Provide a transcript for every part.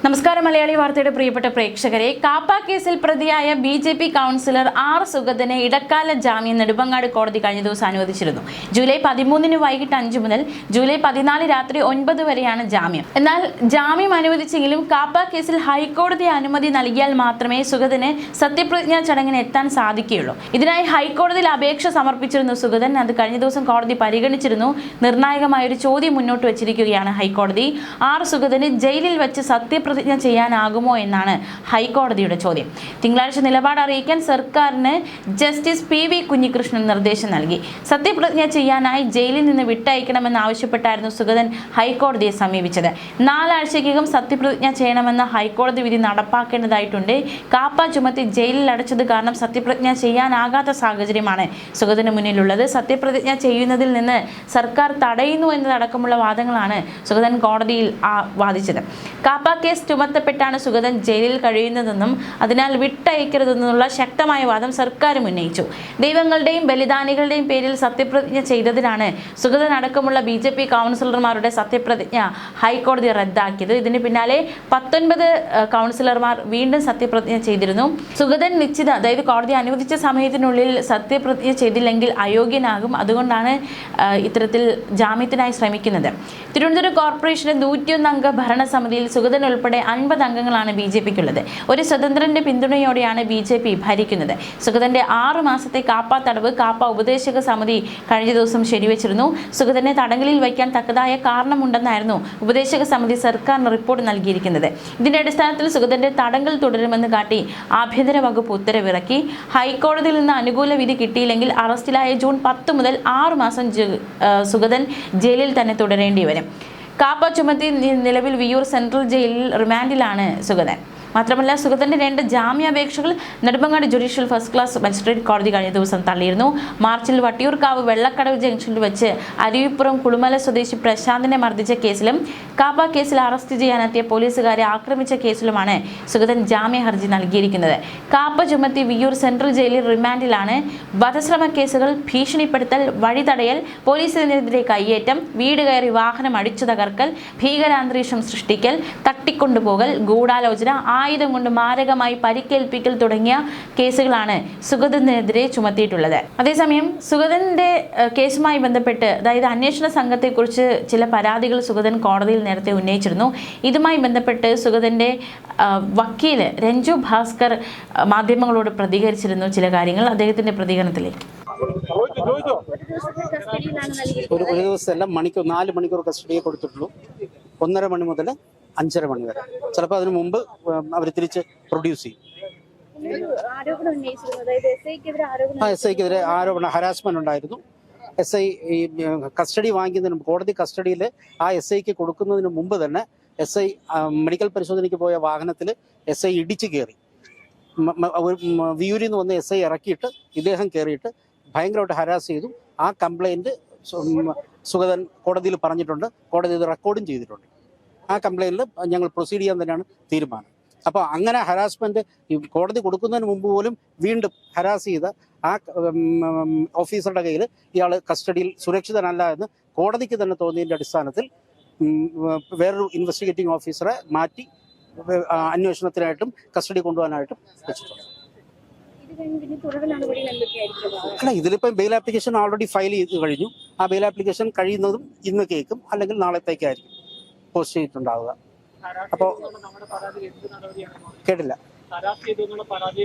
നമസ്കാരം മലയാളി വാർത്തയുടെ പ്രിയപ്പെട്ട പ്രേക്ഷകരെ, കാപ്പ കേസിൽ പ്രതിയായ ബി.ജെ.പി. Councillor R. സുഗതന് ഇടക്കാല ജാമ്യം നെടുമങ്ങാട് കോടതി കഴിഞ്ഞ ദിവസം അനുവദിച്ചിരുന്നു. ജൂലൈ 13 വൈകിട്ട് 5 മുതൽ ജൂലൈ 14 രാത്രി 9 വരെയാണ് ജാമ്യം. എന്നാൽ ജാമ്യം അനുവദിച്ചെങ്കിലും കാപ്പ കേസിൽ ഹൈക്കോടതി അനുമതി നൽകിയാൽ മാത്രമേ സുഗതന് സത്യപ്രതിജ്ഞാ ചടങ്ങിന് എത്താൻ സാധിക്കുകയുള്ളൂ. ഇതിനായി ഹൈക്കോടതിയിൽ അപേക്ഷ സമർപ്പിച്ചിരുന്നു സുഗതൻ. അത് കഴിഞ്ഞ ദിവസം കോടതി പരിഗണിച്ചിരുന്നു. നിർണായകമായ ഒരു ചോദ്യം മുന്നോട്ട് വച്ചിരിക്കുകയാണ് ഹൈക്കോടതി. ആർ. സുഗതന് ജയിലിൽ വെച്ച് സത്യപ്രതിജ്ഞ ചെയ്യാനാകുമോ എന്നാണ് ഹൈക്കോടതിയുടെ ചോദ്യം. തിങ്കളാഴ്ച നിലപാട് അറിയിക്കാൻ സർക്കാരിന് ജസ്റ്റിസ് പി.വി. കുഞ്ഞികൃഷ്ണൻ നിർദ്ദേശം നൽകി. സത്യപ്രതിജ്ഞ ചെയ്യാനായി ജയിലിൽ നിന്ന് വിട്ടയക്കണമെന്നാവശ്യപ്പെട്ടായിരുന്നു സുഗതൻ ഹൈക്കോടതിയെ സമീപിച്ചത്. 4 ആഴ്ചയ്ക്കകം സത്യപ്രതിജ്ഞ ചെയ്യണമെന്ന ഹൈക്കോടതി വിധി നടപ്പാക്കേണ്ടതായിട്ടുണ്ട്. കാപ്പ ചുമത്തി ജയിലിൽ അടച്ചത് കാരണം സത്യപ്രതിജ്ഞ ചെയ്യാനാകാത്ത സാഹചര്യമാണ് സുഗതന് മുന്നിലുള്ളത്. സത്യപ്രതിജ്ഞ ചെയ്യുന്നതിൽ നിന്ന് സർക്കാർ തടയുന്നു എന്നതടക്കമുള്ള വാദങ്ങളാണ് സുഗതൻ കോടതിയിൽ വാദിച്ചത്. കാപ്പ കേസ് ചുമത്തപ്പെട്ടാണ് സുഗതൻ ജയിലിൽ കഴിയുന്നതെന്നും അതിനാൽ വിട്ടയക്കരുതെന്നുള്ള ശക്തമായ വാദം സർക്കാരും ഉന്നയിച്ചു. ദൈവങ്ങളുടെയും ബലിദാനികളുടെയും പേരിൽ സത്യപ്രതിജ്ഞ ചെയ്തതിനാണ് സുഗതൻ അടക്കമുള്ള ബി.ജെ.പി. കൗൺസിലർമാരുടെ സത്യപ്രതിജ്ഞ ഹൈക്കോടതി റദ്ദാക്കിയത്. ഇതിന് പിന്നാലെ 19 കൗൺസിലർമാർ വീണ്ടും സത്യപ്രതിജ്ഞ ചെയ്തിരുന്നു. സുഗതൻ നിശ്ചിത, അതായത് കോടതി അനുവദിച്ച സമയത്തിനുള്ളിൽ സത്യപ്രതിജ്ഞ ചെയ്തില്ലെങ്കിൽ അയോഗ്യനാകും. അതുകൊണ്ടാണ് ഇത്തരത്തിൽ ജാമ്യത്തിനായി ശ്രമിക്കുന്നത്. തിരുവനന്തപുരം കോർപ്പറേഷന്റെ 101 അംഗ ഭരണസമിതിയിൽ സുഗതൻ ഉൾപ്പെടെ 50 അംഗങ്ങളാണ് ബി.ജെ.പിക്കുള്ളത്. ഒരു സ്വതന്ത്രന്റെ പിന്തുണയോടെയാണ് ബി.ജെ.പി. ഭരിക്കുന്നത്. സുഗതന്റെ 6 മാസത്തെ കാപ്പ തടവ് കാപ്പ ഉപദേശക സമിതി കഴിഞ്ഞ ദിവസം ശരിവെച്ചിരുന്നു. സുഗതനെ തടങ്കലിൽ വയ്ക്കാൻ തക്കതായ കാരണമുണ്ടെന്നായിരുന്നു ഉപദേശക സമിതി സർക്കാരിന് റിപ്പോർട്ട് നൽകിയിരിക്കുന്നത്. ഇതിന്റെ അടിസ്ഥാനത്തിൽ സുഗതന്റെ തടങ്കൽ തുടരുമെന്ന് കാട്ടി ആഭ്യന്തര വകുപ്പ് ഉത്തരവിറക്കി. ഹൈക്കോടതിയിൽ നിന്ന് അനുകൂല വിധി കിട്ടിയില്ലെങ്കിൽ അറസ്റ്റിലായ ജൂൺ 10 മുതൽ 6 മാസം സുഗതൻ ജയിലിൽ തന്നെ തുടരേണ്ടി വരും. കാപ്പ ചുമത്തി നിലവിൽ വിയ്യൂർ സെൻട്രൽ ജയിലിൽ റിമാൻഡിലാണ് സുഗതൻ. മാത്രമല്ല, സുഗതന്റെ 2 ജാമ്യാപേക്ഷകൾ Nedumangad judicial first class magistrate കോടതി കഴിഞ്ഞ ദിവസം തള്ളിയിരുന്നു. മാർച്ചിൽ വട്ടിയൂർക്കാവ് വെള്ളക്കടവ് ജംഗ്ഷനിൽ വെച്ച് അരുവിപ്പുറം കുളുമല സ്വദേശി പ്രശാന്തിനെ മർദ്ദിച്ച കേസിലും കാപ്പ കേസിൽ അറസ്റ്റ് ചെയ്യാനെത്തിയ പോലീസുകാരെ ആക്രമിച്ച കേസിലുമാണ് സുഗതൻ ജാമ്യ ഹർജി നൽകിയിരിക്കുന്നത്. കാപ്പ ചുമത്തി വിയ്യൂർ സെൻട്രൽ ജയിലിൽ റിമാൻഡിലാണ്. വധശ്രമ കേസുകൾ, ഭീഷണിപ്പെടുത്തൽ, വഴിതടയൽ, പോലീസിനെതിരെ കയ്യേറ്റം, വീട് കയറി വാഹനം അടിച്ചു തകർക്കൽ, ഭീകരാന്തരീക്ഷം സൃഷ്ടിക്കൽ, തട്ടിക്കൊണ്ടുപോകൽ, ഗൂഢാലോചന, ആയുധം കൊണ്ട് മാരകമായി പരിക്കേൽപ്പിക്കൽ തുടങ്ങിയ കേസുകളാണ് സുഗതനെതിരെ ചുമത്തിയിട്ടുള്ളത്. അതേസമയം സുഗതന്റെ കേസുമായി ബന്ധപ്പെട്ട്, അതായത് അന്വേഷണ സംഘത്തെക്കുറിച്ച് ചില പരാതികൾ സുഗതൻ കോടതിയിൽ നേരത്തെ ഉന്നയിച്ചിരുന്നു. ഇതുമായി ബന്ധപ്പെട്ട് സുഗതന്റെ വക്കീൽ രഞ്ജു ഭാസ്കർ മാധ്യമങ്ങളോട് പ്രതികരിച്ചിരുന്നു. ചില കാര്യങ്ങൾ അദ്ദേഹത്തിന്റെ പ്രതികരണത്തിലേക്ക്. ഒരു ദിവസമല്ല, 4 മണിക്കൂർ കസ്റ്റഡിയെ കൊടുത്തിട്ടുള്ളൂ. 1:30 മണി മുതൽ 5:30 മണി വരെ. ചിലപ്പോൾ അതിനു മുമ്പ് അവർ തിരിച്ച് പ്രൊഡ്യൂസ് ചെയ്യും. എസ് ഐക്കെതിരെ ആരോപണം, ഹരാസ്മെന്റ് ഉണ്ടായിരുന്നു. എസ് ഐ കസ്റ്റഡി വാങ്ങിക്കുന്നതിന്, കോടതി കസ്റ്റഡിയിൽ ആ എസ് ഐക്ക് കൊടുക്കുന്നതിന് മുമ്പ് തന്നെ എസ് ഐ മെഡിക്കൽ പരിശോധനയ്ക്ക് പോയ വാഹനത്തിൽ എസ് ഐ ഇടിച്ചു കയറി. വിയൂരിൽ നിന്ന് വന്ന് എസ് ഐ ഇറക്കിയിട്ട് ഇദ്ദേഹം കയറിയിട്ട് ഭയങ്കരമായിട്ട് ഹരാസ് ചെയ്തു. ആ കംപ്ലൈന്റ് സുഗതൻ കോടതിയിൽ പറഞ്ഞിട്ടുണ്ട്. കോടതി ഇത് റെക്കോർഡും ചെയ്തിട്ടുണ്ട്. ആ കംപ്ലൈന്റിൽ ഞങ്ങൾ പ്രൊസീഡ് ചെയ്യാൻ തന്നെയാണ് തീരുമാനം. അപ്പോൾ അങ്ങനെ ഹരാസ്മെന്റ് കോടതി കൊടുക്കുന്നതിന് മുമ്പ് പോലും വീണ്ടും ഹരാസ് ചെയ്ത ആ ഓഫീസറുടെ കയ്യിൽ ഇയാൾ കസ്റ്റഡിയിൽ സുരക്ഷിതനല്ല എന്ന് കോടതിക്ക് തന്നെ തോന്നിയതിൻ്റെ അടിസ്ഥാനത്തിൽ വേറൊരു ഇൻവെസ്റ്റിഗേറ്റിംഗ് ഓഫീസറെ മാറ്റി അന്വേഷണത്തിനായിട്ടും കസ്റ്റഡി കൊണ്ടുപോകാനായിട്ടും വെച്ചിട്ടുണ്ട്. അല്ല, ഇതിലിപ്പം ബെയിൽ ആപ്ലിക്കേഷൻ ഓൾറെഡി ഫയൽ ചെയ്ത് കഴിഞ്ഞു. ആ ബെയിൽ ആപ്ലിക്കേഷൻ കഴിയുന്നതും ഇന്ന് കേൾക്കും, അല്ലെങ്കിൽ നാളത്തേക്കായിരിക്കും പോസ്റ്റ് ചെയ്തിട്ടുണ്ടാവുക. അപ്പോൾ കേട്ടില്ല.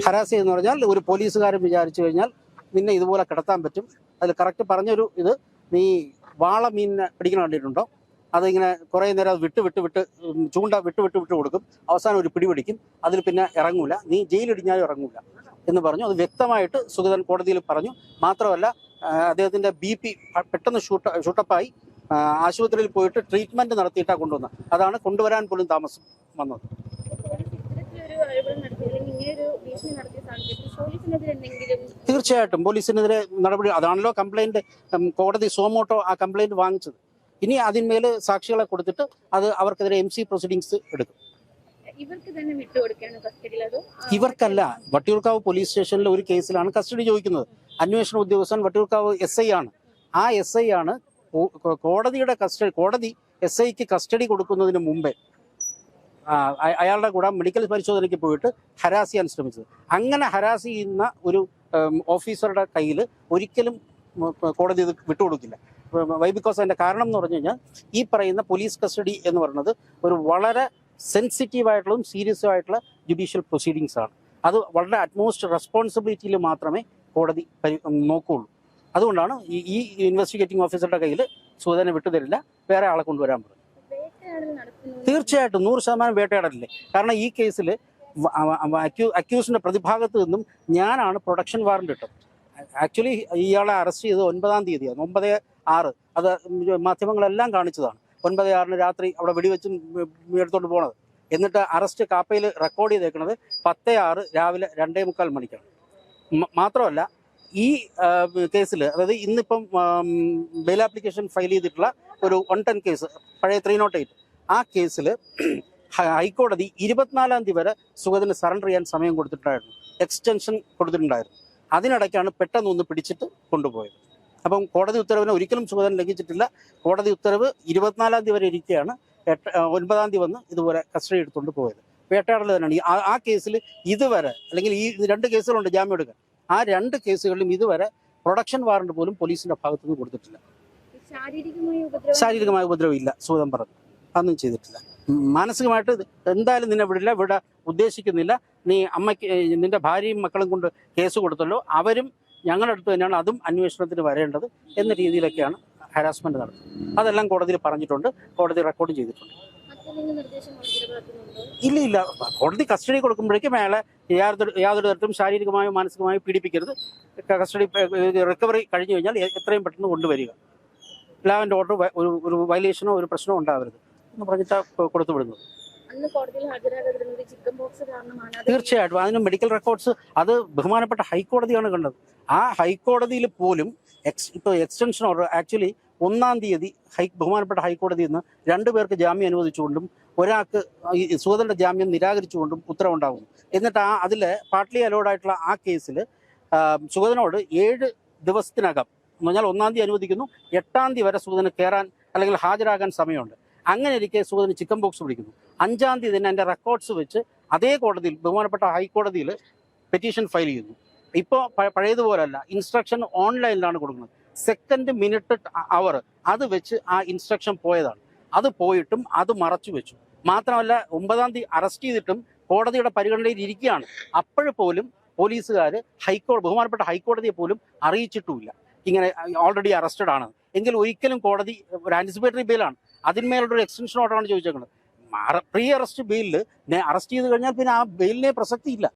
ഹരാസ് ചെയ്തെന്ന് പറഞ്ഞാൽ ഒരു പോലീസുകാരൻ വിചാരിച്ചു കഴിഞ്ഞാൽ നിന്നെ ഇതുപോലെ കിടത്താൻ പറ്റും. അതിൽ കറക്റ്റ് പറഞ്ഞൊരു ഇത്, നീ വാള മീനിനെ പിടിക്കണം കണ്ടിട്ടുണ്ടോ? അതിങ്ങനെ കുറേ നേരം അത് വിട്ട് ചൂണ്ട വിട്ട് കൊടുക്കും. അവസാനം ഒരു പിടിപിടിക്കും. അതിൽ പിന്നെ ഇറങ്ങൂല, നീ ജയിലിടിഞ്ഞാലും ഇറങ്ങൂല എന്ന് പറഞ്ഞു. അത് വ്യക്തമായിട്ട് സുഗതൻ കോടതിയിൽ പറഞ്ഞു. മാത്രമല്ല, അദ്ദേഹത്തിൻ്റെ BP പെട്ടെന്ന് ഷൂട്ടപ്പായി ആശുപത്രിയിൽ പോയിട്ട് ട്രീറ്റ്മെന്റ് നടത്തിയിട്ടാണ് കൊണ്ടുവന്നത്. അതാണ് കൊണ്ടുവരാൻ പോലും താമസം വന്നത്. തീർച്ചയായിട്ടും പോലീസിനെതിരെ നടപടി, അതാണല്ലോ കംപ്ലൈന്റ്. കോടതി സോമോട്ടോ ആ കംപ്ലൈന്റ് വാങ്ങിച്ചത്. ഇനി അതിന്മേൽ സാക്ഷികളെ കൊടുത്തിട്ട് അത് അവർക്കെതിരെ MC പ്രൊസീഡിങ്സ് എടുക്കും. ഇവർക്കല്ല, വട്ടിയൂർക്കാവ് പോലീസ് സ്റ്റേഷനിലെ ഒരു കേസിലാണ് കസ്റ്റഡി ചോദിക്കുന്നത്. അന്വേഷണ ഉദ്യോഗസ്ഥൻ വട്ടിയൂർക്കാവ് SI ആണ്. ആ SI ആണ് കോടതി SIക്ക് കസ്റ്റഡി കൊടുക്കുന്നതിന് മുമ്പേ അയാളുടെ കൂടെ മെഡിക്കൽ പരിശോധനയ്ക്ക് പോയിട്ട് ഹരാസ് ചെയ്യാൻ ശ്രമിച്ചത്. അങ്ങനെ ഹരാസ് ചെയ്യുന്ന ഒരു ഓഫീസറുടെ കയ്യിൽ ഒരിക്കലും കോടതി ഇത് വിട്ടുകൊടുക്കില്ല. വൈ ബിക്കോസ് അതിൻ്റെ കാരണം എന്ന് പറഞ്ഞു കഴിഞ്ഞാൽ ഈ പറയുന്ന പോലീസ് കസ്റ്റഡി എന്ന് പറയുന്നത് ഒരു വളരെ സെൻസിറ്റീവ് ആയിട്ടുള്ളതും സീരിയസ് ആയിട്ടുള്ള ജുഡീഷ്യൽ പ്രൊസീഡിങ്സ് ആണ്. അത് വളരെ അറ്റ്മോസ്റ്റ് റെസ്പോൺസിബിലിറ്റിയിൽ മാത്രമേ കോടതി നോക്കുകയുള്ളൂ. അതുകൊണ്ടാണ് ഈ ഇൻവെസ്റ്റിഗേറ്റിംഗ് ഓഫീസറുടെ കയ്യിൽ സുഗതനെ വിട്ടുതരില്ല, വേറെ ആളെ കൊണ്ടുവരാൻ പറയും. തീർച്ചയായിട്ടും 100% വേട്ടയാടലില്ലേ. കാരണം ഈ കേസിൽ അക്യൂസിന്റെ പ്രതിഭാഗത്ത് നിന്നും ഞാനാണ് പ്രൊഡക്ഷൻ വാറന്റ് ഇട്ടത്. ആക്ച്വലി ഇയാളെ അറസ്റ്റ് ചെയ്തത് 9-ാം തീയതിയാണ്, 9/6. അത് മാധ്യമങ്ങളെല്ലാം കാണിച്ചതാണ്. 9/6 രാത്രി അവിടെ വെടിവെച്ചും എടുത്തോണ്ട് പോണത്. എന്നിട്ട് അറസ്റ്റ് കാപ്പയിൽ റെക്കോർഡ് ചെയ്തേക്കുന്നത് 10/6 രാവിലെ 2:45 മണിക്കാണ്. മാത്രമല്ല ഈ കേസിൽ, അതായത് ഇന്നിപ്പം ബെയിൽ ആപ്ലിക്കേഷൻ ഫയൽ ചെയ്തിട്ടുള്ള ഒരു 110 കേസ്, പഴയ 308, ആ കേസിൽ ഹൈക്കോടതി 24-ാം തീയതി വരെ സുഗതന് സറണ്ടർ ചെയ്യാൻ സമയം കൊടുത്തിട്ടുണ്ടായിരുന്നു, എക്സ്റ്റൻഷൻ കൊടുത്തിട്ടുണ്ടായിരുന്നു. അതിനിടയ്ക്കാണ് പെട്ടെന്ന് ഒന്ന് പിടിച്ചിട്ട് കൊണ്ടുപോയത്. അപ്പം കോടതി ഉത്തരവിനെ ഒരിക്കലും സുഗതൻ ലംഘിച്ചിട്ടില്ല. കോടതി ഉത്തരവ് 24-ാം തീയതി വരെ ഇരിക്കുകയാണ്. 9-ാം തീയതി വന്ന് ഇതുപോലെ കസ്റ്റഡി എടുത്തുകൊണ്ട് പോയത്. വേട്ടയാടൽ തന്നെയാണ് ആ കേസിൽ ഇതുവരെ. അല്ലെങ്കിൽ ഈ 2 കേസുകളുണ്ട് ജാമ്യം എടുക്കാൻ. ആ 2 കേസുകളിലും ഇതുവരെ പ്രൊഡക്ഷൻ വാറണ്ട് പോലും പോലീസിന്റെ ഭാഗത്തു നിന്ന് കൊടുത്തിട്ടില്ല. ശാരീരികമായ ഉപദ്രവം ഇല്ല, സുഗതൻ പറഞ്ഞു, അതൊന്നും ചെയ്തിട്ടില്ല. മാനസികമായിട്ട് എന്തായാലും നിന്നെ വിട ഉദ്ദേശിക്കുന്നില്ല, നീ അമ്മയ്ക്ക് നിന്റെ ഭാര്യയും മക്കളും കൊണ്ട് കേസ് കൊടുത്തല്ലോ, അവരും ഞങ്ങളുടെ അടുത്ത് തന്നെയാണ്, അതും അന്വേഷണത്തിന് വരേണ്ടത് എന്ന രീതിയിലൊക്കെയാണ് ഹരാസ്മെന്റ് നടത്തുന്നത്. അതെല്ലാം കോടതിയിൽ പറഞ്ഞിട്ടുണ്ട്, കോടതി റെക്കോർഡ് ചെയ്തിട്ടുണ്ട്. ഇല്ല, കോടതി കസ്റ്റഡി കൊടുക്കുമ്പോഴേക്കും അയാളെ യാതൊരു തരത്തിലും ശാരീരികമായോ മാനസികമായോ പീഡിപ്പിക്കരുത്. കസ്റ്റഡി റിക്കവറി കഴിഞ്ഞു കഴിഞ്ഞാൽ എത്രയും പെട്ടെന്ന് കൊണ്ടുവരിക. ലാ ആൻഡ് ഓർഡർ ഒരു വയലേഷനോ ഒരു പ്രശ്നമോ ഉണ്ടാവരുത് എന്ന് പറഞ്ഞിട്ടാണ് കൊടുത്തുവിടുന്നത്. തീർച്ചയായിട്ടും അതിന് മെഡിക്കൽ റെക്കോർഡ്സ് അത് ബഹുമാനപ്പെട്ട ഹൈക്കോടതിയാണ് കണ്ടത്. ആ ഹൈക്കോടതിയിൽ പോലും ഇപ്പോൾ എക്സ്റ്റൻഷൻ ഓർഡർ ആക്ച്വലി 1-ാം തീയതി ബഹുമാനപ്പെട്ട ഹൈക്കോടതിയിൽ നിന്ന് 2 പേർക്ക് ജാമ്യം അനുവദിച്ചുകൊണ്ടും ഒരാൾക്ക് സുഗതന്റെ ജാമ്യം നിരാകരിച്ചുകൊണ്ടും ഉത്തരവുണ്ടാകുന്നു. എന്നിട്ട് അതിൽ പാർട്ട്ലി അലോഡ് ആയിട്ടുള്ള ആ കേസിൽ സുഗതനോട് 7 ദിവസത്തിനകം എന്ന് പറഞ്ഞാൽ 1-ാം തീയതി അനുവദിക്കുന്നു, 8-ാം തീയതി വരെ സുഗതന് കയറാൻ അല്ലെങ്കിൽ ഹാജരാകാൻ സമയമുണ്ട്. അങ്ങനെ ഇരിക്കെ സുഗതന് ചിക്കൻ ബോക്സ് പിടിക്കുന്നു. 5-ാം തീയതി തന്നെ എൻ്റെ റെക്കോർഡ്സ് വെച്ച് അതേ കോടതിയിൽ ബഹുമാനപ്പെട്ട ഹൈക്കോടതിയിൽ പെറ്റീഷൻ ഫയൽ ചെയ്യുന്നു. ഇപ്പോൾ പഴയതുപോലല്ല, ഇൻസ്ട്രക്ഷൻ ഓൺലൈനിലാണ് കൊടുക്കുന്നത്. സെക്കൻഡ്, മിനിറ്റ്, അവർ അത് വെച്ച് ആ ഇൻസ്ട്രക്ഷൻ പോയതാണ്. അത് പോയിട്ടും അത് മറച്ചു വെച്ചു. മാത്രമല്ല 9-ാം തീയതി അറസ്റ്റ് ചെയ്തിട്ടും കോടതിയുടെ പരിഗണനയിൽ ഇരിക്കുകയാണ്. അപ്പോഴുപോലും പോലീസുകാർ ബഹുമാനപ്പെട്ട ഹൈക്കോടതിയെ പോലും അറിയിച്ചിട്ടുമില്ല ഇങ്ങനെ ഓൾറെഡി അറസ്റ്റഡ് ആണ്. എങ്കിൽ ഒരിക്കലും കോടതി ഒരു ആന്റിസിപ്പേറ്ററി ബെയിലാണ്, അതിന്മേലുള്ള ഒരു എക്സ്റ്റൻഷൻ ഓർഡറാണ് ചോദിച്ചേക്കുന്നത്. പ്രീ അറസ്റ്റ് ബെയിലിൽ അറസ്റ്റ് ചെയ്ത് കഴിഞ്ഞാൽ പിന്നെ ആ ബെയിലിനെ പ്രസക്തിയില്ല.